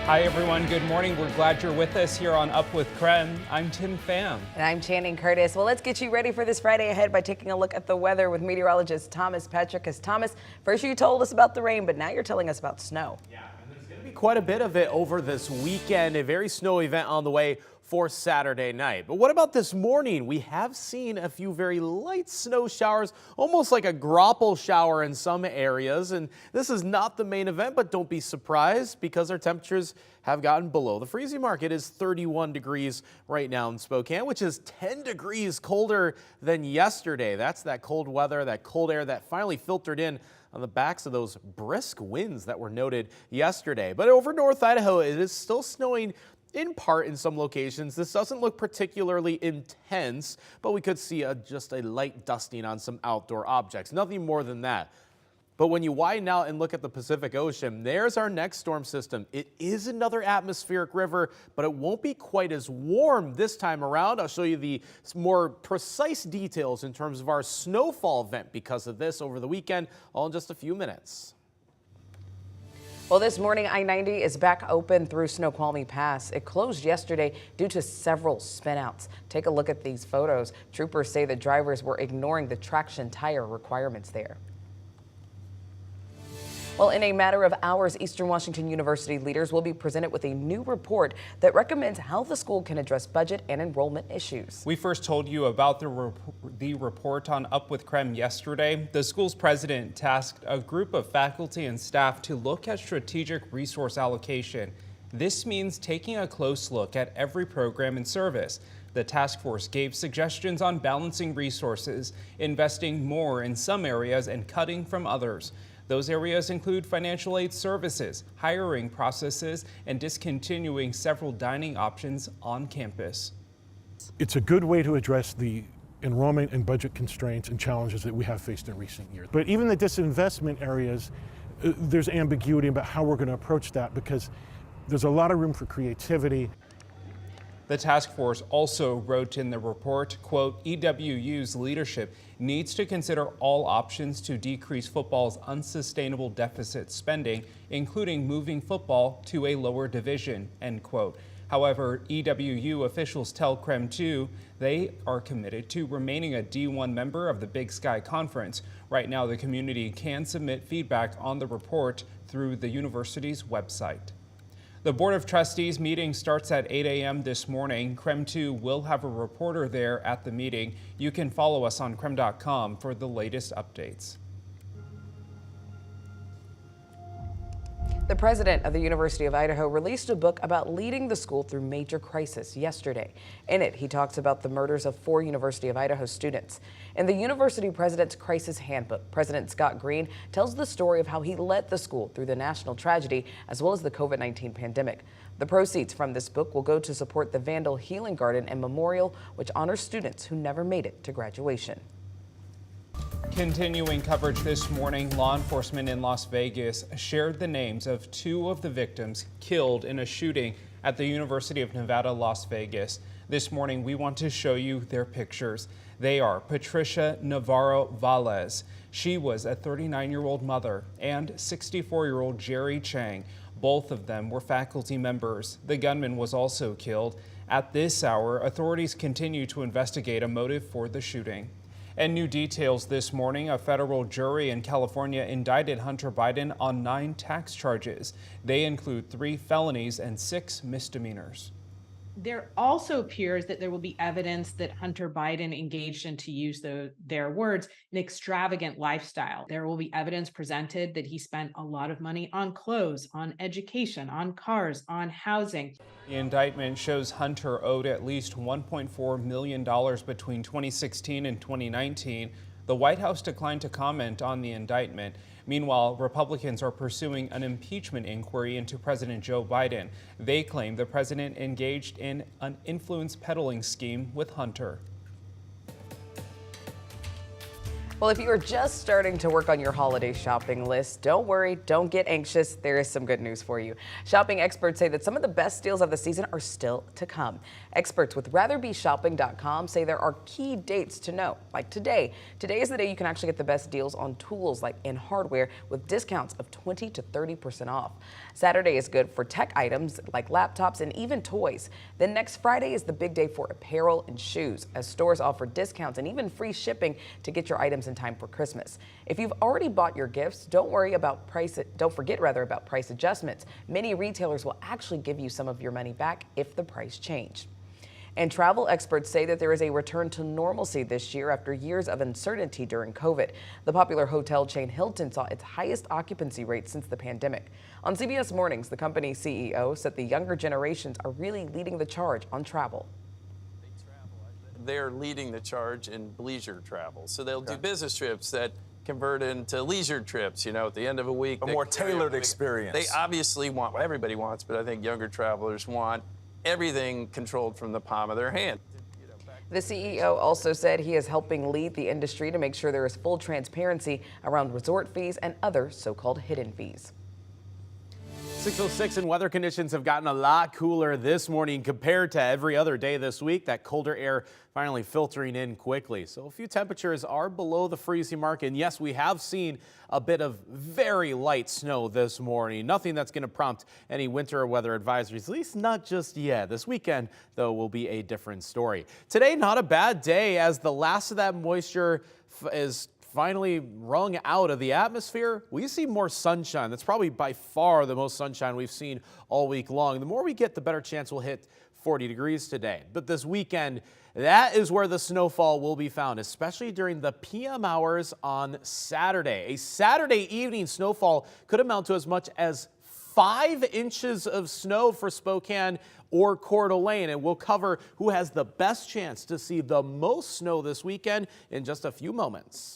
Hi everyone, good morning. We're glad you're with us here on Up with KREM. I'm Tim Pham. And I'm Channing Curtis. Well, let's get you ready for this Friday ahead by taking a look at the weather with meteorologist Thomas Patrick. As Thomas, first you told us about the rain, but now you're telling us about snow. Yeah, and there's going to be quite a bit of it over this weekend. A very snowy event on the way for Saturday night. But what about this morning? We have seen a few very light snow showers, almost like a grapple shower in some areas. And this is not the main event, but don't be surprised because our temperatures have gotten below the freezing mark. It is 31 degrees right now in Spokane, which is 10 degrees colder than yesterday. That's that cold weather, that cold air that finally filtered in on the backs of those brisk winds that were noted yesterday. But over North Idaho, it is still snowing in part in some locations. This doesn't look particularly intense, but we could see just a light dusting on some outdoor objects. Nothing more than that. But when you widen out and look at the Pacific Ocean, there's our next storm system. It is another atmospheric river, but it won't be quite as warm this time around. I'll show you the more precise details in terms of our snowfall event because of this over the weekend, all in just a few minutes. Well, this morning, I-90 is back open through Snoqualmie Pass. It closed yesterday due to several spinouts. Take a look at these photos. Troopers say the drivers were ignoring the traction tire requirements there. Well, in a matter of hours, Eastern Washington University leaders will be presented with a new report that recommends how the school can address budget and enrollment issues. We first told you about the report on Up with KREM yesterday. The school's president tasked a group of faculty and staff to look at strategic resource allocation. This means taking a close look at every program and service. The task force gave suggestions on balancing resources, investing more in some areas and cutting from others. Those areas include financial aid services, hiring processes, and discontinuing several dining options on campus. It's a good way to address the enrollment and budget constraints and challenges that we have faced in recent years. But even the disinvestment areas, there's ambiguity about how we're going to approach that because there's a lot of room for creativity. The task force also wrote in the report, quote, EWU's leadership needs to consider all options to decrease football's unsustainable deficit spending, including moving football to a lower division, end quote. However, EWU officials tell KREM 2 they are committed to remaining a D1 member of the Big Sky Conference. Right now, the community can submit feedback on the report through the university's website. The Board of Trustees meeting starts at 8 a.m. this morning. KREM 2 will have a reporter there at the meeting. You can follow us on KREM.com for the latest updates. The president of the University of Idaho released a book about leading the school through major crisis yesterday. In it, he talks about the murders of 4 University of Idaho students. In the University President's Crisis Handbook, President Scott Green tells the story of how he led the school through the national tragedy as well as the COVID-19 pandemic. The proceeds from this book will go to support the Vandal Healing Garden and Memorial, which honors students who never made it to graduation. Continuing coverage this morning, law enforcement in Las Vegas shared the names of 2 of the victims killed in a shooting at the University of Nevada, Las Vegas. This morning, we want to show you their pictures. They are Patricia Navarro Valles. She was a 39-year-old mother, and 64-year-old Jerry Chang. Both of them were faculty members. The gunman was also killed. At this hour, authorities continue to investigate a motive for the shooting. And new details this morning, a federal jury in California indicted Hunter Biden on 9 tax charges. They include 3 felonies and 6 misdemeanors. There also appears that there will be evidence that Hunter Biden engaged in, to use their words, an extravagant lifestyle. There will be evidence presented that he spent a lot of money on clothes, on education, on cars, on housing. The indictment shows Hunter owed at least $1.4 million between 2016 and 2019. The White House declined to comment on the indictment. Meanwhile, Republicans are pursuing an impeachment inquiry into President Joe Biden. They claim the president engaged in an influence peddling scheme with Hunter. Well, if you are just starting to work on your holiday shopping list, don't worry, don't get anxious. There is some good news for you. Shopping experts say that some of the best deals of the season are still to come. Experts with ratherbeshopping.com say there are key dates to know, like today. Today is the day you can actually get the best deals on tools like in hardware with discounts of 20 to 30% off. Saturday is good for tech items like laptops and even toys. Then next Friday is the big day for apparel and shoes, as stores offer discounts and even free shipping to get your items in time for Christmas. If you've already bought your gifts, don't forget about price adjustments. Many retailers will actually give you some of your money back if the price changed. And travel experts say that there is a return to normalcy this year after years of uncertainty during COVID. The popular hotel chain Hilton saw its highest occupancy rate since the pandemic. On CBS Mornings, the company's CEO said the younger generations are really leading the charge on travel. They're leading the charge in leisure travel. So they'll do business trips that convert into leisure trips, at the end of a week. A more tailored experience. They obviously want, well, everybody wants, but I think younger travelers want everything controlled from the palm of their hand. The CEO also said he is helping lead the industry to make sure there is full transparency around resort fees and other so-called hidden fees. 6:06 and weather conditions have gotten a lot cooler this morning compared to every other day this week. That colder air finally filtering in quickly. So a few temperatures are below the freezing mark. And yes, we have seen a bit of very light snow this morning. Nothing that's going to prompt any winter weather advisories, at least not just yet. This weekend, though, will be a different story. Today, not a bad day as the last of that moisture is finally wrung out of the atmosphere. We see more sunshine. That's probably by far the most sunshine we've seen all week long. The more we get, the better chance we'll hit 40 degrees today. But this weekend, that is where the snowfall will be found, especially during the PM hours on Saturday. A Saturday evening snowfall could amount to as much as 5 inches of snow for Spokane or Coeur d'Alene, and we'll cover who has the best chance to see the most snow this weekend in just a few moments.